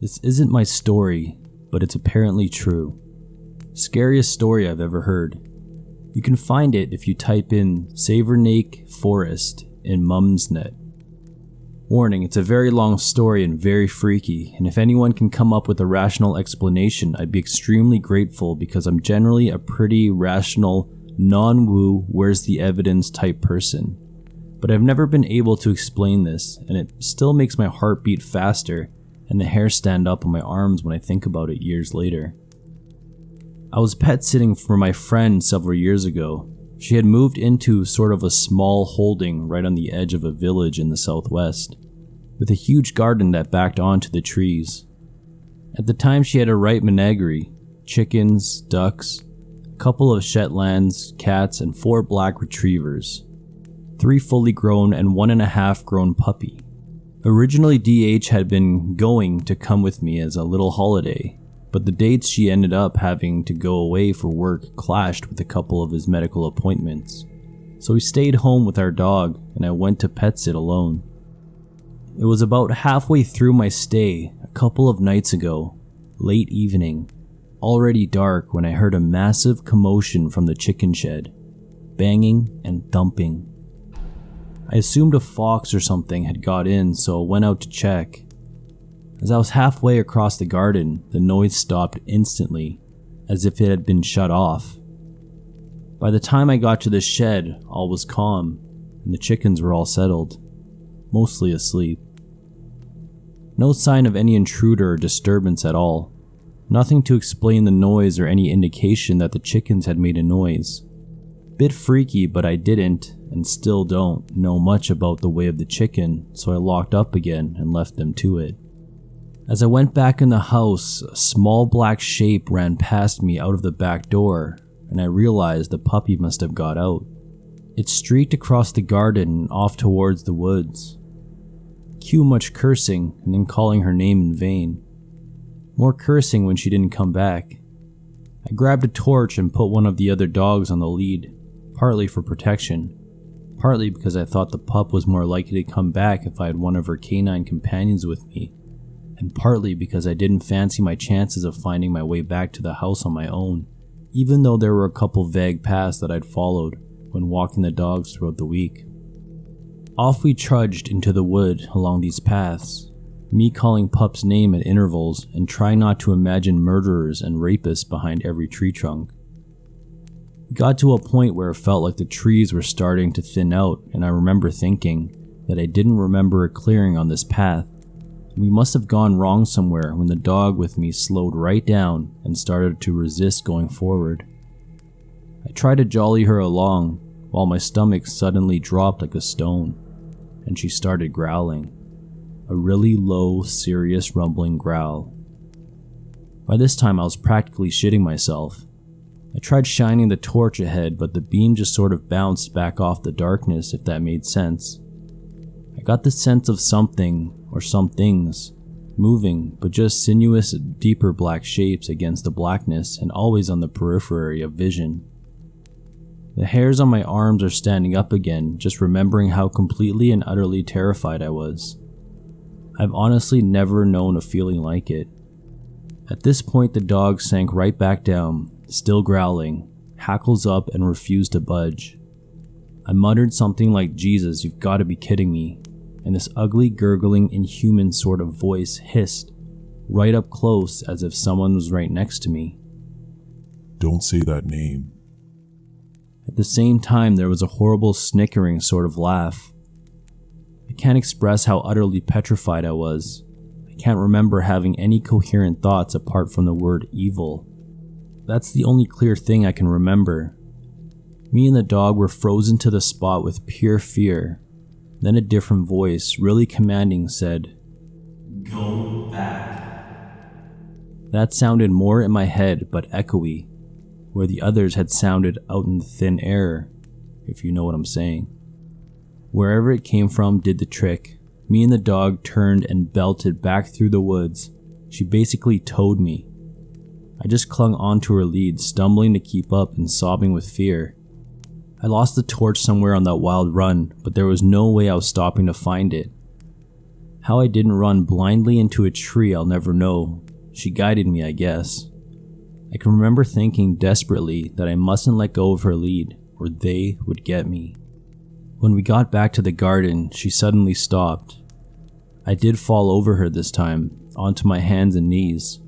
This isn't my story, but it's apparently true. Scariest story I've ever heard. You can find it if you type in Savernake Forest in Mumsnet. Warning, it's a very long story and very freaky, and if anyone can come up with a rational explanation, I'd be extremely grateful because I'm generally a pretty rational, non-woo, where's the evidence type person. But I've never been able to explain this, and it still makes my heart beat faster and the hair stand up on my arms when I think about it years later. I was pet sitting for my friend several years ago. She had moved into sort of a small holding right on the edge of a village in the southwest, with a huge garden that backed onto the trees. At the time she had a right menagerie, chickens, ducks, a couple of Shetlands, cats, and 4 black retrievers, 3 fully grown and 1.5 grown puppy. Originally DH had been going to come with me as a little holiday, but the dates she ended up having to go away for work clashed with a couple of his medical appointments. So we stayed home with our dog and I went to pet sit alone. It was about halfway through my stay a couple of nights ago, late evening, already dark, when I heard a massive commotion from the chicken shed, banging and thumping. I assumed a fox or something had got in, so I went out to check. As I was halfway across the garden, the noise stopped instantly, as if it had been shut off. By the time I got to the shed, all was calm, and the chickens were all settled, mostly asleep. No sign of any intruder or disturbance at all. Nothing to explain the noise or any indication that the chickens had made a noise. Bit freaky, but I didn't, and still don't, know much about the way of the chicken, so I locked up again and left them to it. As I went back in the house, a small black shape ran past me out of the back door, and I realized the puppy must have got out. It streaked across the garden and off towards the woods. Cue much cursing and then calling her name in vain. More cursing when she didn't come back. I grabbed a torch and put one of the other dogs on the lead, partly for protection, partly because I thought the pup was more likely to come back if I had one of her canine companions with me, and partly because I didn't fancy my chances of finding my way back to the house on my own, even though there were a couple vague paths that I'd followed when walking the dogs throughout the week. Off we trudged into the wood along these paths, me calling Pup's name at intervals and trying not to imagine murderers and rapists behind every tree trunk. We got to a point where it felt like the trees were starting to thin out, and I remember thinking that I didn't remember a clearing on this path. We must have gone wrong somewhere when the dog with me slowed right down and started to resist going forward. I tried to jolly her along while my stomach suddenly dropped like a stone, and she started growling. A really low, serious rumbling growl. By this time I was practically shitting myself. I tried shining the torch ahead, but the beam just sort of bounced back off the darkness, if that made sense. I got the sense of something, or some things, moving, but just sinuous, deeper black shapes against the blackness and always on the periphery of vision. The hairs on my arms are standing up again, just remembering how completely and utterly terrified I was. I've honestly never known a feeling like it. At this point the dog sank right back down, still growling, hackles up and refused to budge. I muttered something like, "Jesus, you've got to be kidding me," and this ugly, gurgling, inhuman sort of voice hissed, right up close as if someone was right next to me. "Don't say that name." At the same time there was a horrible snickering sort of laugh. I can't express how utterly petrified I was. I can't remember having any coherent thoughts apart from the word evil. That's the only clear thing I can remember. Me and the dog were frozen to the spot with pure fear. Then a different voice, really commanding, said, "Go back." That sounded more in my head but echoey, where the others had sounded out in the thin air, if you know what I'm saying. Wherever it came from did the trick. Me and the dog turned and belted back through the woods. She basically towed me. I just clung onto her lead, stumbling to keep up and sobbing with fear. I lost the torch somewhere on that wild run, but there was no way I was stopping to find it. How I didn't run blindly into a tree, I'll never know. She guided me, I guess. I can remember thinking desperately that I mustn't let go of her lead, or they would get me. When we got back to the garden, she suddenly stopped. I did fall over her this time, onto my hands and knees,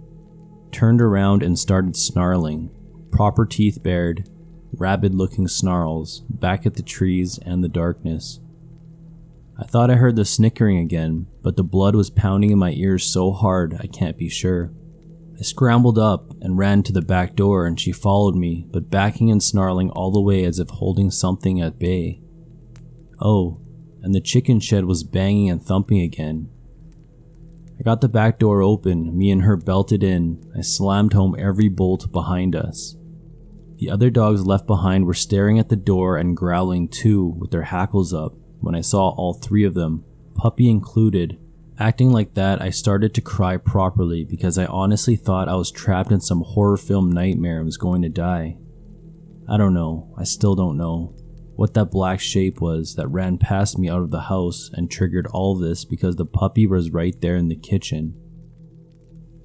turned around and started snarling, proper teeth bared, rabid-looking snarls, back at the trees and the darkness. I thought I heard the snickering again, but the blood was pounding in my ears so hard I can't be sure. I scrambled up and ran to the back door, and she followed me, but backing and snarling all the way as if holding something at bay. Oh, and the chicken shed was banging and thumping again. I got the back door open, me and her belted in. I slammed home every bolt behind us. The other dogs left behind were staring at the door and growling too, with their hackles up, when I saw all three of them, puppy included. Acting like that, I started to cry properly because I honestly thought I was trapped in some horror film nightmare and was going to die. I don't know, I still don't know, what that black shape was that ran past me out of the house and triggered all of this because the puppy was right there in the kitchen.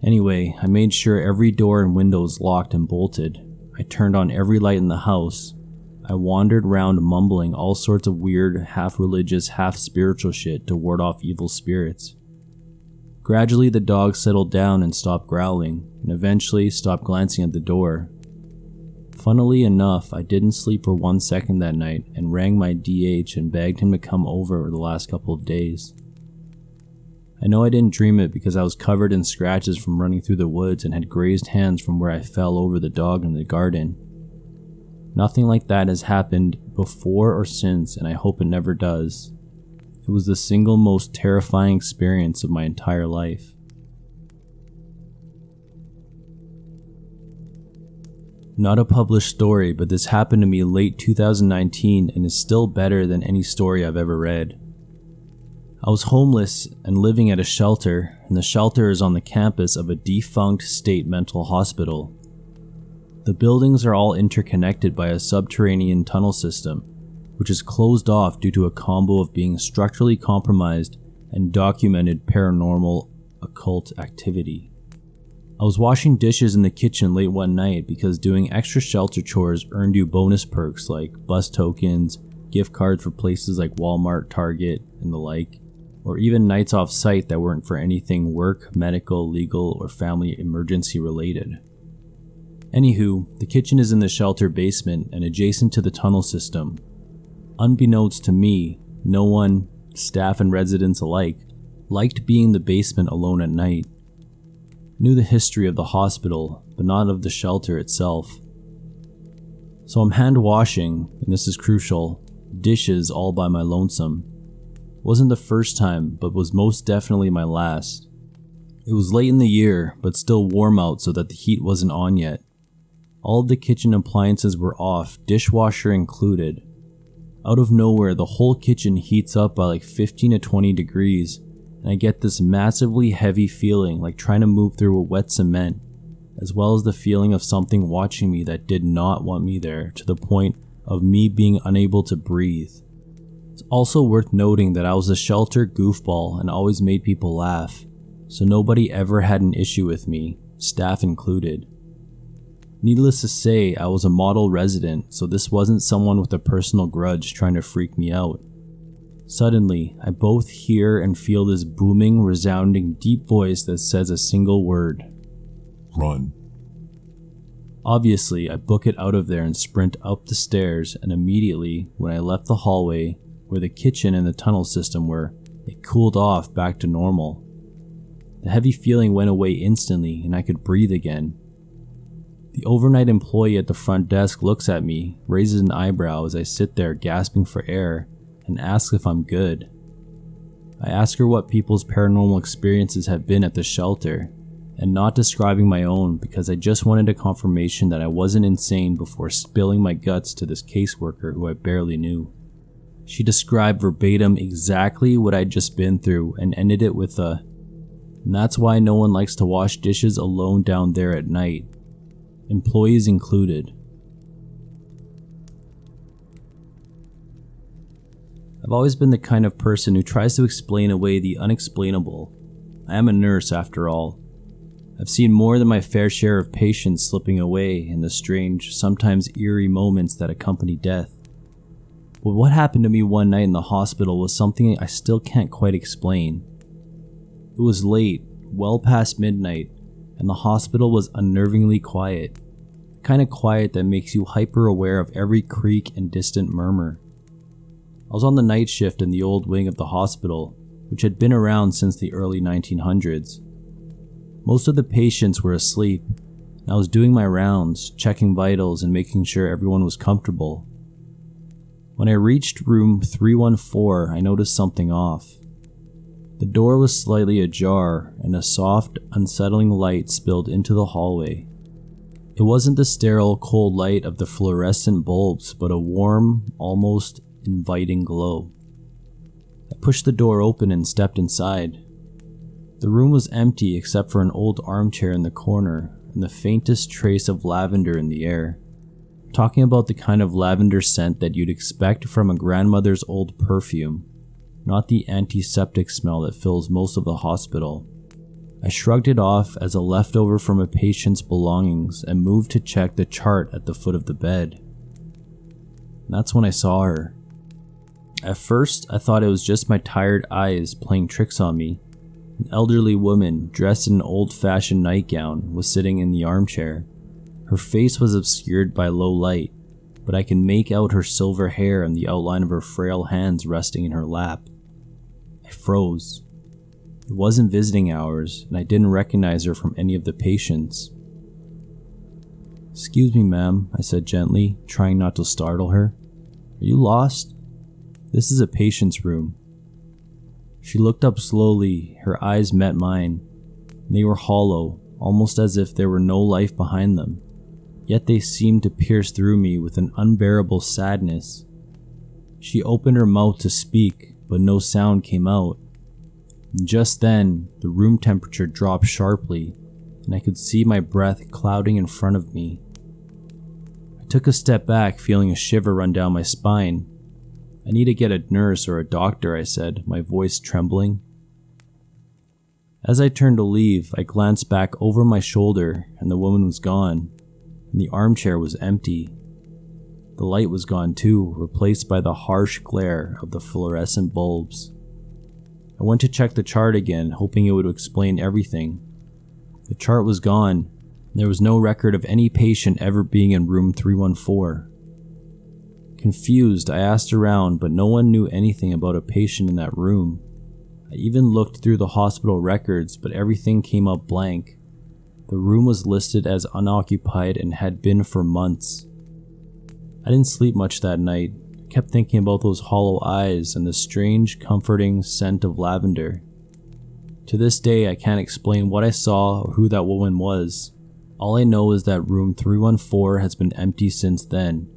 Anyway, I made sure every door and window was locked and bolted. I turned on every light in the house. I wandered around mumbling all sorts of weird, half-religious, half-spiritual shit to ward off evil spirits. Gradually, the dogs settled down and stopped growling, and eventually stopped glancing at the door. Funnily enough, I didn't sleep for 1 second that night and rang my DH and begged him to come over the last couple of days. I know I didn't dream it because I was covered in scratches from running through the woods and had grazed hands from where I fell over the dog in the garden. Nothing like that has happened before or since, and I hope it never does. It was the single most terrifying experience of my entire life. Not a published story, but this happened to me late 2019 and is still better than any story I've ever read. I was homeless and living at a shelter, and the shelter is on the campus of a defunct state mental hospital. The buildings are all interconnected by a subterranean tunnel system, which is closed off due to a combo of being structurally compromised and documented paranormal occult activity. I was washing dishes in the kitchen late one night because doing extra shelter chores earned you bonus perks like bus tokens, gift cards for places like Walmart, Target, and the like, or even nights off site that weren't for anything work, medical, legal, or family emergency related. Anywho, the kitchen is in the shelter basement and adjacent to the tunnel system. Unbeknownst to me, no one, staff and residents alike, liked being in the basement alone at night. I knew the history of the hospital, but not of the shelter itself. So I'm hand washing, and this is crucial, dishes all by my lonesome. It wasn't the first time, but was most definitely my last. It was late in the year, but still warm out so that the heat wasn't on yet. All of the kitchen appliances were off, dishwasher included. Out of nowhere, the whole kitchen heats up by like 15 to 20 degrees, and I get this massively heavy feeling like trying to move through a wet cement, as well as the feeling of something watching me that did not want me there, to the point of me being unable to breathe. It's also worth noting that I was a shelter goofball and always made people laugh, so nobody ever had an issue with me, staff included. Needless to say, I was a model resident, so this wasn't someone with a personal grudge trying to freak me out. Suddenly, I both hear and feel this booming, resounding, deep voice that says a single word. Run. Obviously, I book it out of there and sprint up the stairs, and immediately, when I left the hallway, where the kitchen and the tunnel system were, it cooled off back to normal. The heavy feeling went away instantly, and I could breathe again. The overnight employee at the front desk looks at me, raises an eyebrow as I sit there gasping for air, and asks if I'm good. I ask her what people's paranormal experiences have been at the shelter, and not describing my own because I just wanted a confirmation that I wasn't insane before spilling my guts to this caseworker who I barely knew. She described verbatim exactly what I'd just been through and ended it with a, "And that's why no one likes to wash dishes alone down there at night, employees included." I've always been the kind of person who tries to explain away the unexplainable. I am a nurse after all. I've seen more than my fair share of patients slipping away in the strange, sometimes eerie moments that accompany death. But what happened to me one night in the hospital was something I still can't quite explain. It was late, well past midnight, and the hospital was unnervingly quiet. The kind of quiet that makes you hyper aware of every creak and distant murmur. I was on the night shift in the old wing of the hospital, which had been around since the early 1900s. Most of the patients were asleep, and I was doing my rounds, checking vitals and making sure everyone was comfortable. When I reached room 314, I noticed something off. The door was slightly ajar, and a soft, unsettling light spilled into the hallway. It wasn't the sterile, cold light of the fluorescent bulbs, but a warm, almost inviting glow. I pushed the door open and stepped inside. The room was empty except for an old armchair in the corner and the faintest trace of lavender in the air. I'm talking about the kind of lavender scent that you'd expect from a grandmother's old perfume, not the antiseptic smell that fills most of the hospital. I shrugged it off as a leftover from a patient's belongings and moved to check the chart at the foot of the bed. And that's when I saw her. At first, I thought it was just my tired eyes playing tricks on me. An elderly woman, dressed in an old-fashioned nightgown, was sitting in the armchair. Her face was obscured by low light, but I can make out her silver hair and the outline of her frail hands resting in her lap. I froze. It wasn't visiting hours, and I didn't recognize her from any of the patients. "Excuse me, ma'am," I said gently, trying not to startle her. "Are you lost? This is a patient's room." She looked up slowly, her eyes met mine. They were hollow, almost as if there were no life behind them, yet they seemed to pierce through me with an unbearable sadness. She opened her mouth to speak, but no sound came out. And just then, the room temperature dropped sharply, and I could see my breath clouding in front of me. I took a step back, feeling a shiver run down my spine. "I need to get a nurse or a doctor," I said, my voice trembling. As I turned to leave, I glanced back over my shoulder, and the woman was gone, and the armchair was empty. The light was gone too, replaced by the harsh glare of the fluorescent bulbs. I went to check the chart again, hoping it would explain everything. The chart was gone, and there was no record of any patient ever being in room 314. Confused, I asked around, but no one knew anything about a patient in that room. I even looked through the hospital records, but everything came up blank. The room was listed as unoccupied and had been for months. I didn't sleep much that night. I kept thinking about those hollow eyes and the strange, comforting scent of lavender. To this day, I can't explain what I saw or who that woman was. All I know is that room 314 has been empty since then.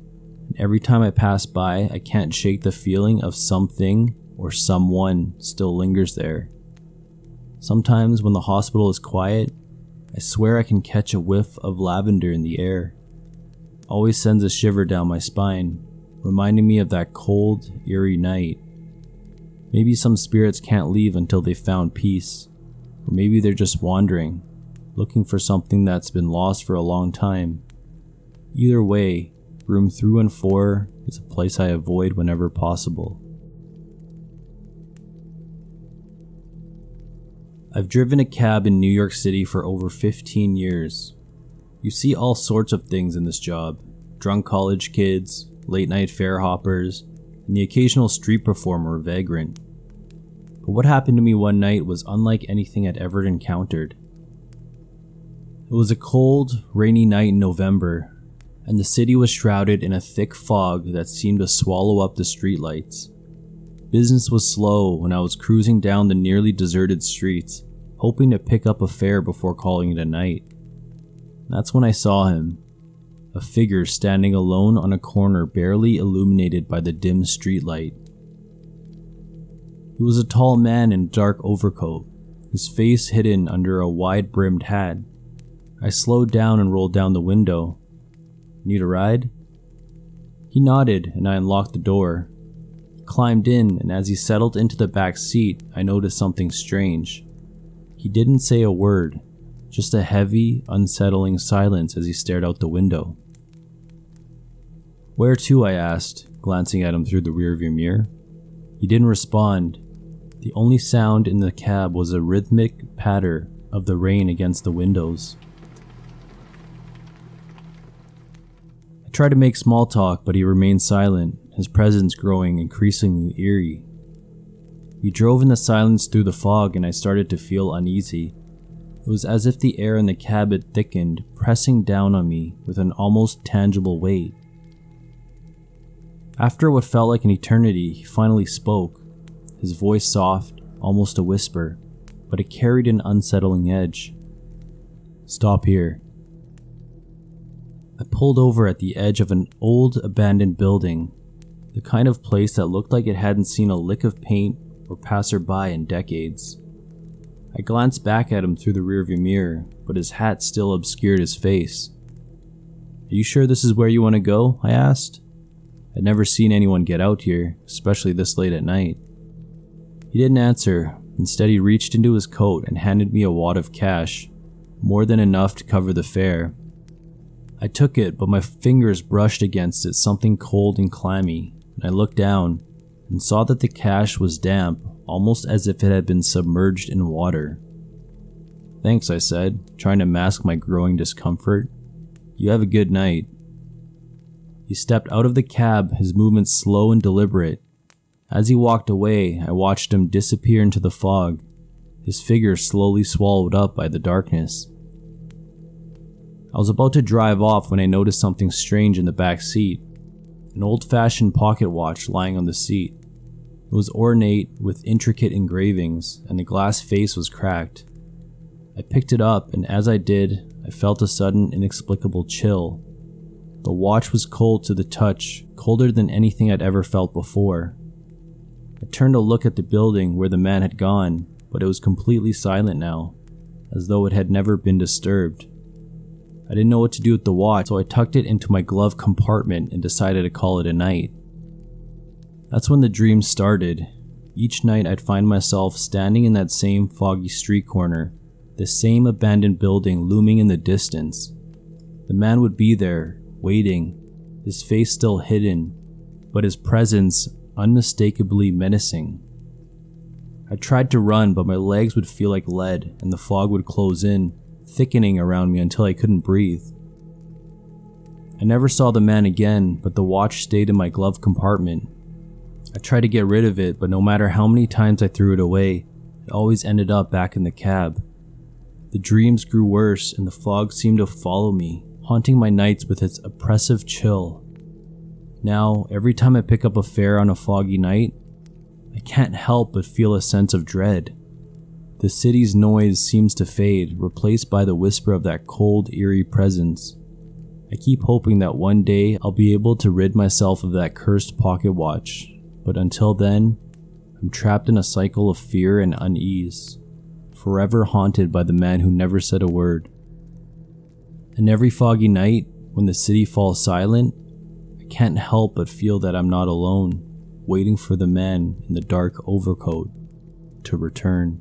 And every time I pass by, I can't shake the feeling of something or someone still lingers there. Sometimes when the hospital is quiet, I swear I can catch a whiff of lavender in the air. It always sends a shiver down my spine, reminding me of that cold, eerie night. Maybe some spirits can't leave until they've found peace, or maybe they're just wandering, looking for something that's been lost for a long time. Either way, room 314 is a place I avoid whenever possible. I've driven a cab in New York City for over 15 years. You see all sorts of things in this job: drunk college kids, late night fare hoppers, and the occasional street performer or vagrant. But what happened to me one night was unlike anything I'd ever encountered. It was a cold, rainy night in November, and the city was shrouded in a thick fog that seemed to swallow up the streetlights. Business was slow when I was cruising down the nearly deserted streets, hoping to pick up a fare before calling it a night. That's when I saw him, a figure standing alone on a corner barely illuminated by the dim streetlight. He was a tall man in a dark overcoat, his face hidden under a wide-brimmed hat. I slowed down and rolled down the window. "Need a ride?" He nodded, and I unlocked the door. climbed in, and as he settled into the back seat, I noticed something strange. He didn't say a word, just a heavy, unsettling silence as he stared out the window. "Where to?" I asked, glancing at him through the rearview mirror. He didn't respond. The only sound in the cab was a rhythmic patter of the rain against the windows. I tried to make small talk, but he remained silent, his presence growing increasingly eerie. We drove in the silence through the fog, and I started to feel uneasy. It was as if the air in the cab had thickened, pressing down on me with an almost tangible weight. After what felt like an eternity, he finally spoke, his voice soft, almost a whisper, but it carried an unsettling edge. "Stop here." I pulled over at the edge of an old abandoned building, the kind of place that looked like it hadn't seen a lick of paint or passerby in decades. I glanced back at him through the rearview mirror, but his hat still obscured his face. "Are you sure this is where you want to go?" I asked. I'd never seen anyone get out here, especially this late at night. He didn't answer. Instead, he reached into his coat and handed me a wad of cash, more than enough to cover the fare. I took it, but my fingers brushed against it something cold and clammy, and I looked down and saw that the cash was damp, almost as if it had been submerged in water. "Thanks," I said, trying to mask my growing discomfort. "You have a good night." He stepped out of the cab, his movements slow and deliberate. As he walked away, I watched him disappear into the fog, his figure slowly swallowed up by the darkness. I was about to drive off when I noticed something strange in the back seat, an old-fashioned pocket watch lying on the seat. It was ornate with intricate engravings, and the glass face was cracked. I picked it up, and as I did, I felt a sudden, inexplicable chill. The watch was cold to the touch, colder than anything I'd ever felt before. I turned to look at the building where the man had gone, but it was completely silent now, as though it had never been disturbed. I didn't know what to do with the watch, so I tucked it into my glove compartment and decided to call it a night. That's when the dreams started. Each night I'd find myself standing in that same foggy street corner, the same abandoned building looming in the distance. The man would be there, waiting, his face still hidden, but his presence unmistakably menacing. I tried to run, but my legs would feel like lead, and the fog would close in, thickening around me until I couldn't breathe. I never saw the man again, but the watch stayed in my glove compartment. I tried to get rid of it, but no matter how many times I threw it away, it always ended up back in the cab. The dreams grew worse, and the fog seemed to follow me, haunting my nights with its oppressive chill. Now, every time I pick up a fare on a foggy night, I can't help but feel a sense of dread. The city's noise seems to fade, replaced by the whisper of that cold, eerie presence. I keep hoping that one day I'll be able to rid myself of that cursed pocket watch, but until then, I'm trapped in a cycle of fear and unease, forever haunted by the man who never said a word. And every foggy night, when the city falls silent, I can't help but feel that I'm not alone, waiting for the man in the dark overcoat to return.